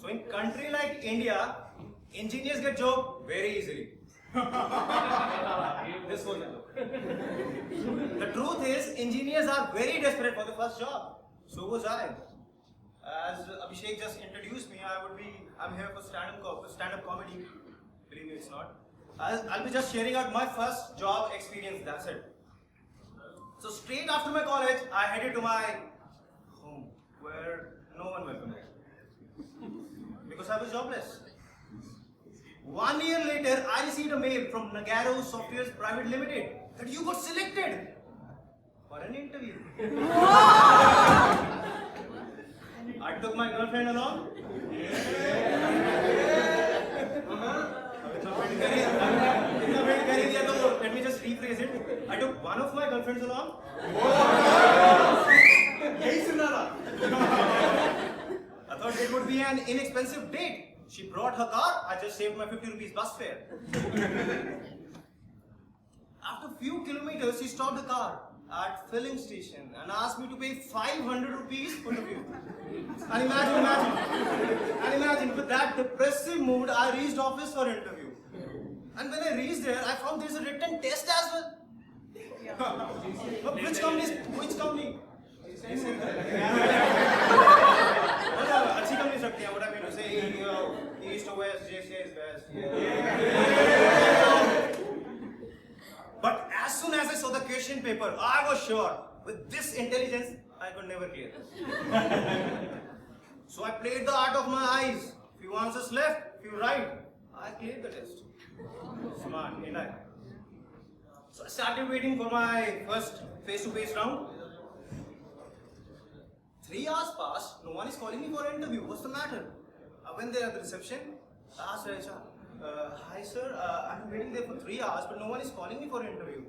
in country like India, engineers get job very easily. This one. The truth is, engineers are very desperate for the first job. So was I. As Abhishek just introduced me, I'm here for stand-up comedy. Believe me, it's not. I'll be just sharing out my first job experience, that's it. So straight after my college, I headed to my home, where no one welcomed me. Because I was jobless. 1 year later, I received a mail from Nagaro Softwares Private Limited that you got selected for an interview. I took my girlfriend along. Let me just rephrase it. I took one of my girlfriends along. I thought it would be an inexpensive date. She brought her car, I just saved my 50 rupees bus fare. After a few kilometers, she stopped the car at filling station and asked me to pay 500 rupees for the view. And imagine, with that depressive mood, I reached office for interview. And when I reached there, I found there's a written test as well. Which company? What I mean to say, east or west, JCA is best. But as soon as I saw the question paper, I was sure, with this intelligence, I could never clear. So I played the art of my eyes. Few answers left, few right. I cleared the test. Smart, ain't I? So I started waiting for my first face-to-face round. 3 hours passed, no one is calling me for an interview. What's the matter? I went there at the reception. I asked HR, hi sir, I've been waiting there for 3 hours, but no one is calling me for an interview.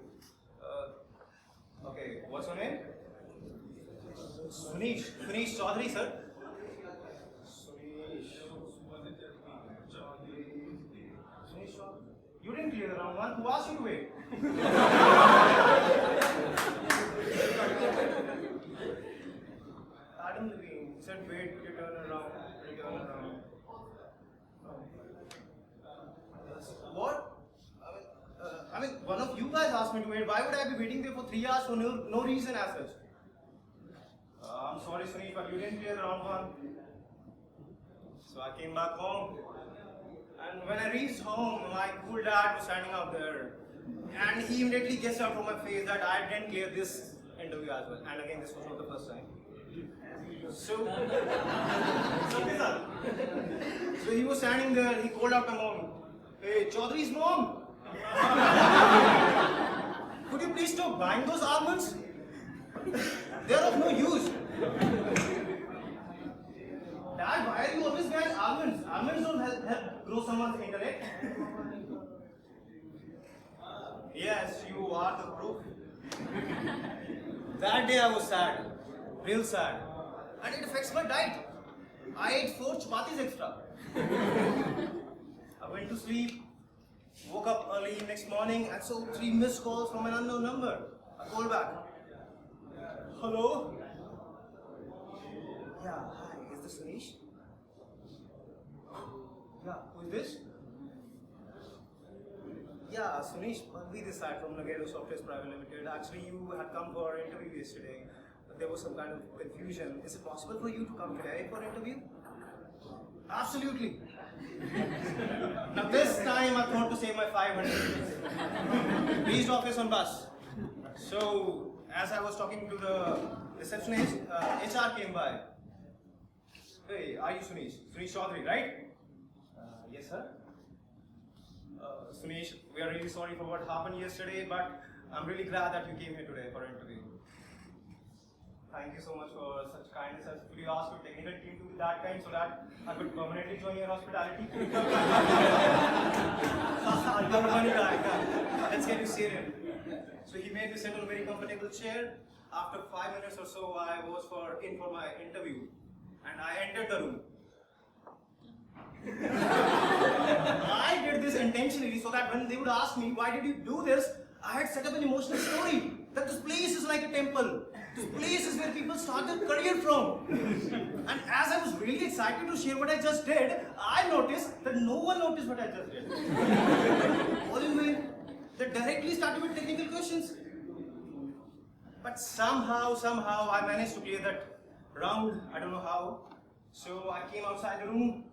Okay, what's your name? Sunish Chaudhary, sir. Sunish Chaudhary. You didn't clear the round one. Who asked you to wait? Adam Levine said, wait, return around. What? I mean, one of you guys asked me to wait. Why would I be waiting there for 3 hours for no reason as such? I'm sorry, Sunish, but you didn't clear round one. So I came back home. And when I reached home, my cool dad was standing out there. And he immediately guessed out from my face that I didn't clear this interview as well. And again, this was not the first time. So he was standing there, he called out my mom. Hey, Chaudhary's mom! Could you please stop buying those almonds? They are of no use. Dad, why are you always buying almonds? Almonds don't help grow someone's intellect. Yes, you are the proof. That day I was sad. Real sad. And it affects my diet. I ate 4 chapatis extra. I went to sleep, woke up early next morning and saw 3 missed calls from an unknown number. I called back. Hello? Yeah, hi, is this Sunish? Yeah, who is this? Yeah, Sunish, we this side from Nagaro Softwares Private Limited. Actually, you had come for an interview yesterday. There was some kind of confusion. Is it possible for you to come today for an interview? Absolutely. Now this time I thought to save my 500. Reached office on bus. So as I was talking to the receptionist, HR came by. Hey, are you Sunish? Sunish Chaudhary, right? Yes, sir. Sunish, we are really sorry for what happened yesterday, but I'm really glad that you came here today for an interview. Thank you so much for such kindness. Could you ask your technical team to be that kind so that I could permanently join your hospitality? Let's get you serious. So he made me sit on a very comfortable chair. After 5 minutes or so, I was in for my interview, and I entered the room. I did this intentionally so that when they would ask me, why did you do this? I had set up an emotional story that this place is like a temple. This place is where people start their career from. And as I was really excited to share what I just did, I noticed that no one noticed what I just did. All in vain. They directly started with technical questions. But somehow I managed to clear that round. I don't know how. So I came outside the room,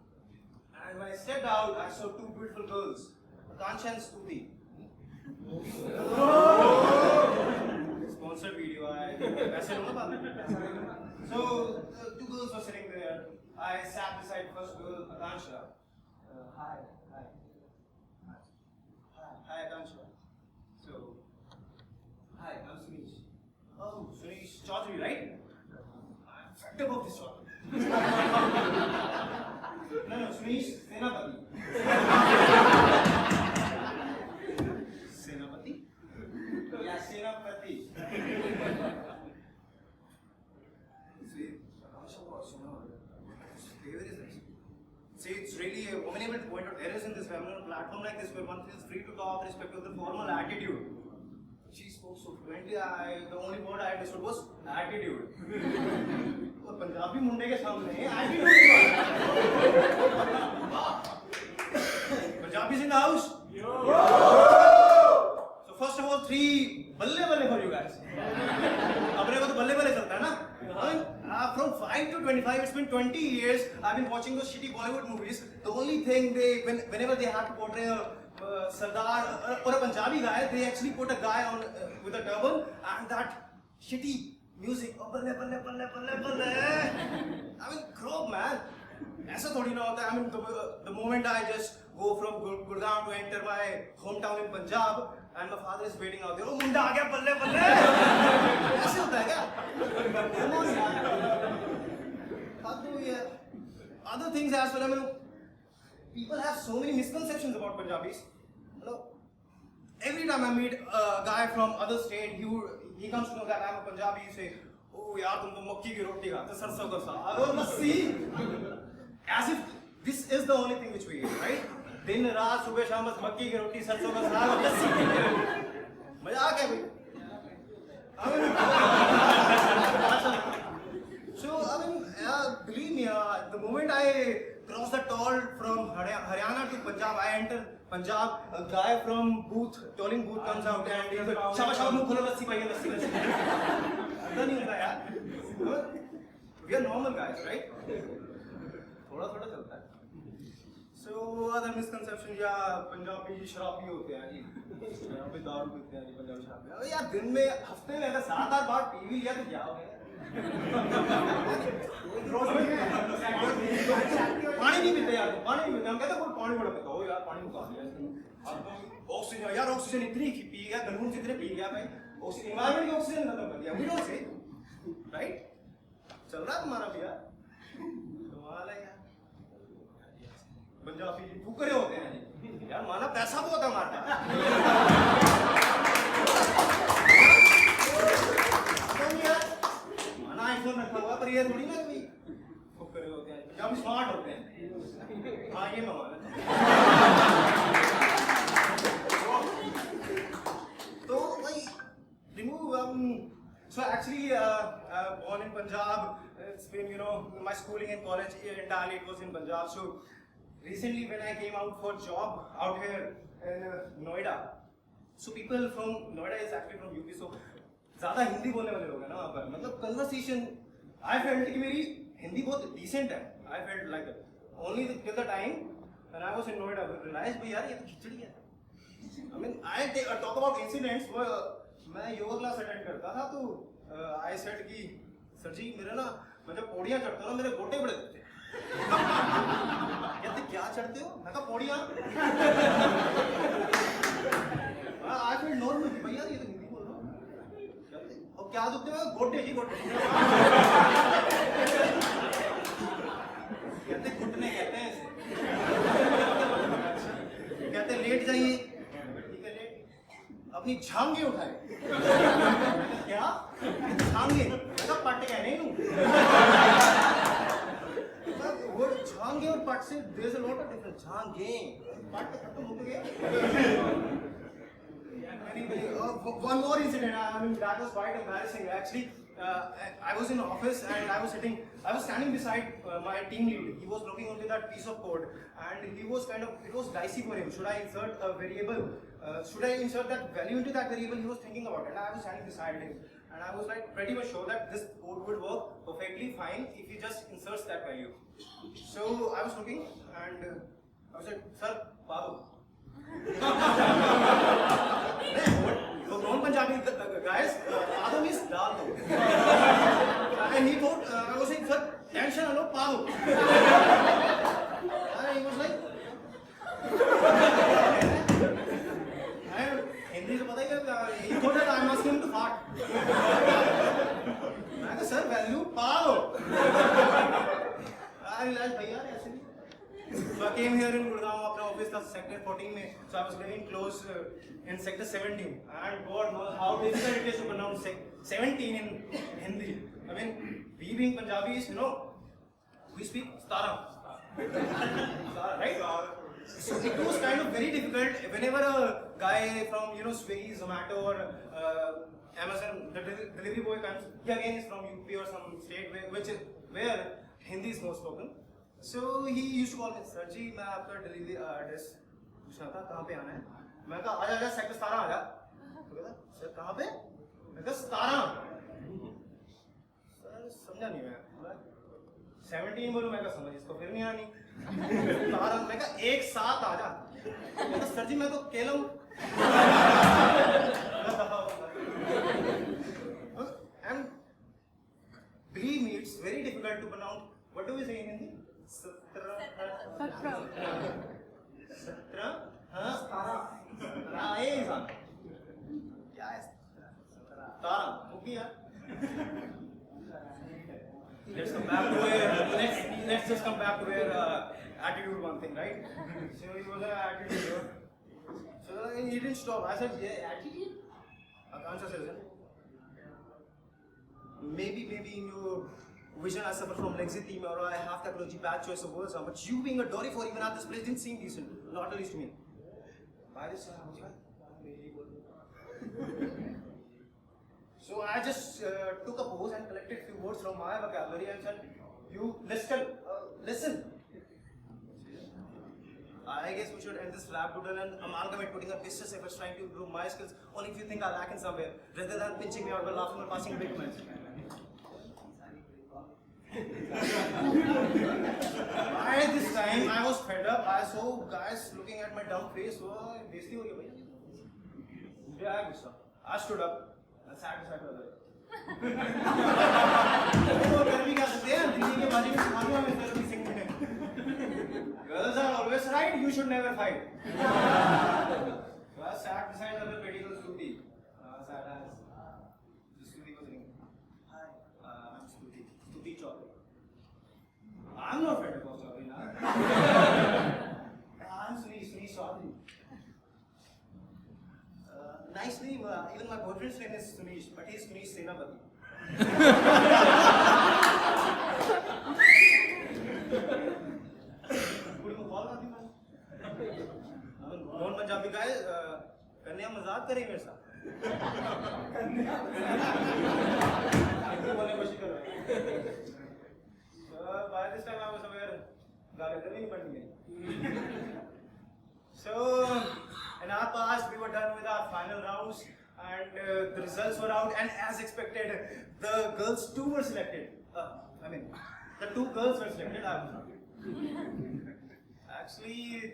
and when I stepped out, I saw two beautiful girls, Akansha and Stuti. Sponsored video. So two girls were sitting there. I sat beside first girl, Akansha. Hi, Akansha. So, hi, I'm Sunish. Oh, Sunish Chaudhary, right? I'm fed up of this one. No, Sunish Senapati. Senapati? Yeah, Senapati. See, it's really amenable to point out errors in this family on a platform like this where one feels free to talk respective of the formal attitude. She spoke so fluently, the only word I understood was attitude. और पंजाबी मुंडे के सामने attitude Punjabis in the house? Yo! So first of all, 3 balle for you guys. अपने को तो बल्ले चलता है ना? From 5 to 25, it's been 20 years. I've been watching those shitty Bollywood movies. The only thing whenever they have to portray a Sardar or a Punjabi guy, they actually put a guy on with a turban and that shitty music. Oh, balle. I mean, grow up, man. ऐसा थोड़ी ना होता है. I mean, the moment I just go from Gurgaon to enter my hometown in Punjab, and my father is waiting out there. Oh, मुंडा आ गया, बल्ले. ऐसे होता है क्या? Come on, यार. Other things as well. I mean, people have so many misconceptions about Punjabis. You know, every time I meet a guy from other state, he comes to know that I'm a Punjabi. You say, "Oh, yaar, tum to makki ki roti khate, sarson ka saag." Oh, lassi. As if this is the only thing which we eat, right? दिन रात सुबह शाम बस मक्की की रोटी सरसों का साग और लस्सी पीते हैं मजाक है भाई So I mean believe me the moment I cross the toll from Haryana to Punjab I enter Punjab a guy from tolling booth comes out and he says शाबाश मुंह खोलो लस्सी पाइए लस्सी ऐसा नहीं होता यार we are normal guys right थोड़ा चलता है So other misconception या पंजाबी शराबी होते हैं जी यहाँ पे दारू पीते हैं जी पंजाबी शराबी अरे यार दिन में हफ्ते में अगर 7-8 बार पी भी लिया तो क्या हो गया पानी नहीं पीते यार पानी नहीं पीते हम कहते कोई पानी बड़ा पीता हो यार पानी मुका दिया ऑक्सीजन यार ऑक्सीजन इतनी पी गया गलून से इतने पी गया भाई एनवायरमेंट की ऑक्सीजन खत्म कर दिया वी डोंट से राइट चल रहा है तुम्हारा भी यार कमाल है यार पंजाबी जी फुकरे होते हैं जी यार माना पैसा बहुत है हमारा माना आईफोन रखा हुआ पर ये थोड़ी ना कोई फुकरे होते हैं पंजाबी स्मार्ट होते हैं हाँ ये मैं माना तो भाई remove so actually born in Punjab it's been my schooling and college entirely it was in Punjab so recently when I came out for job out here in Noida so people from Noida is actually from UP so ज़्यादा हिंदी बोलने वाले लोग हैं ना वहाँ पर मतलब conversation I felt कि मेरी हिंदी बहुत decent है I felt like that only till the time when I was in Noida I realized भाई यार ये तो खिचड़ी है I mean I talk about incidents मैं योगा क्लास अटेंड करता था तो I said कि सर जी मेरा ना मैं जब पौड़ियाँ चढ़ता हूँ ना मेरे गोटे बड़े दिखते कहते क्या चढ़ते हो मैं कहा पौड़ियाँ I felt normal कि भैया ये तो हिंदी बोल रहा हूँ और क्या दुखते हैं गोटे जी गोटे कहते घुटने कहते हैं इसे कहते लेट जाइए ठीक है लेट अपनी झांगे उठाए क्या झांगे मतलब पट गए नहीं वो झांगे और पट से there's a lot of difference झांगे पट खत्म हो गया one more incident I mean that was quite embarrassing actually I was in office and I was standing beside my team lead. He was looking onto that piece of code and he was it was dicey for him. Should I insert a variable? Should I insert that value into that variable? He was thinking about it and I was standing beside him. And I was like pretty much sure that this code would work perfectly fine if he just inserts that value. So I was looking and I was like, sir, Babu. For non-Punjabi guys, Paadu means dal. And he thought, I was saying, sir, tension hello, Paadu. And he was like, Hindi se pata hai, he thought that I am asking him to fart. I said, sir, value, Paadu. I realized, bhaiya, aise nahi. So I came here in Gurgaon, अपना office था sector 14 में. So I was living close in sector 17. And God knows how difficult it is to pronounce 17 in Hindi. I mean, we being Punjabis, we speak Stara. Stara, right? So it was kind of very difficult whenever a guy from Swiggy, Zomato or Amazon, the delivery boy comes. He again is from UP or some state where Hindi is more spoken. So he used to call me, sir जी मैं आपका delivery address पूछना था कहाँ पे आना है? मैं कहा आजा सेक्टर 17 आजा. तो कहता सर कहाँ पे? मैं कहा 17. सर समझा नहीं मैं. 17 बोलूँ मैं कहा समझ इसको फिर नहीं आनी. 17 मैं कहा एक साथ आजा. मैं कहा सर जी मैं तो Callum. And believe me, it's very difficult to pronounce. What do we say in Hindi? Satra. Let's come back to where. Let's just come back to where attitude one thing, right? So he was an attitude. So he didn't stop. I said, yeah, attitude. Akansha says it. Maybe in your vision I suffer from laxity or I have technology bad choice of words, but you being a Dory for even at this place didn't seem decent, not at least to me. By this time I was like, so I just took a pose and collected few words from my vocabulary and said, you listen. I guess we should end this rap doodle and amalgamate putting a business efforts trying to improve my skills only if you think I lack in somewhere, rather than pinching me out by laughing or passing big comments. By this time, I was fed up. I saw guys looking at my dumb face. Oh, basically, ho rahi hai. I stood up and sat beside the other. Girls are always right. You should never fight. So I sat beside the other pretty girl, Stuti. Stuti was saying, "Hi, I'm Stuti. Stuti Chaudhary." I'm not Fred Chaudhary now. I'm Suni Chaudhary. Nice name. Even my boyfriend's name is Sunish, but he's Sunish Senapati. Non-Punjabi guy, कन्या मजाक करे मेरे साथ. By this time I was aware गाली करनी नहीं पड़नी है. So in our past we were done with our final rounds and the results were out and as expected the girls too were selected. The two girls were selected. I was not. Actually,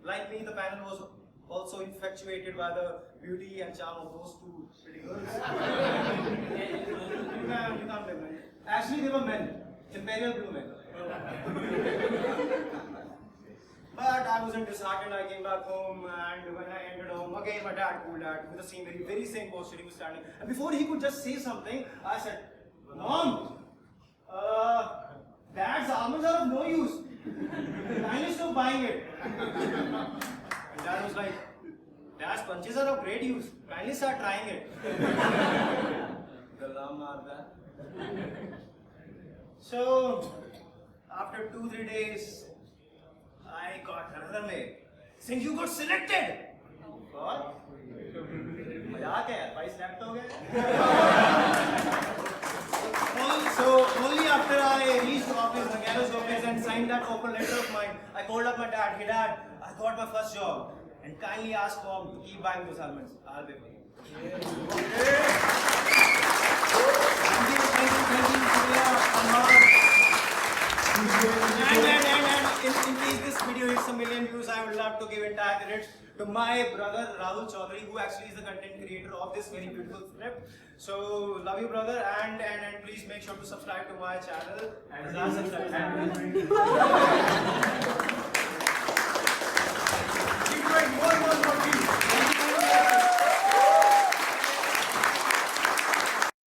like me, the panel was also infatuated by the beauty and charm of those two pretty girls. You can't blame them. Actually, they were men, imperial blue men. But I wasn't disheartened. I came back home, and when I entered home, again my dad pulled out with the same very same posture he was standing. And before he could just say something, I said, "Mom, Dad's almonds are of no use. Kindly stop buying it." And Dad was like, "Dad's punches are of great use. Kindly start trying it." So after 2-3 days, I got another mail saying you got selected. What? मजाक है यार, 22 lap तो हो गए. Naganos Lopez, and signed that offer letter of mine. I called up my dad. Hey dad, I got my first job, and kindly asked Bob to keep buying those helmets. I'll pay for you. Thank you, and in case this video hits a million views, I would love to give entire credits to my brother Rahul Chaudhary, who actually is the content creator of this very beautiful script. So love you, brother, and please make sure to subscribe to my channel. And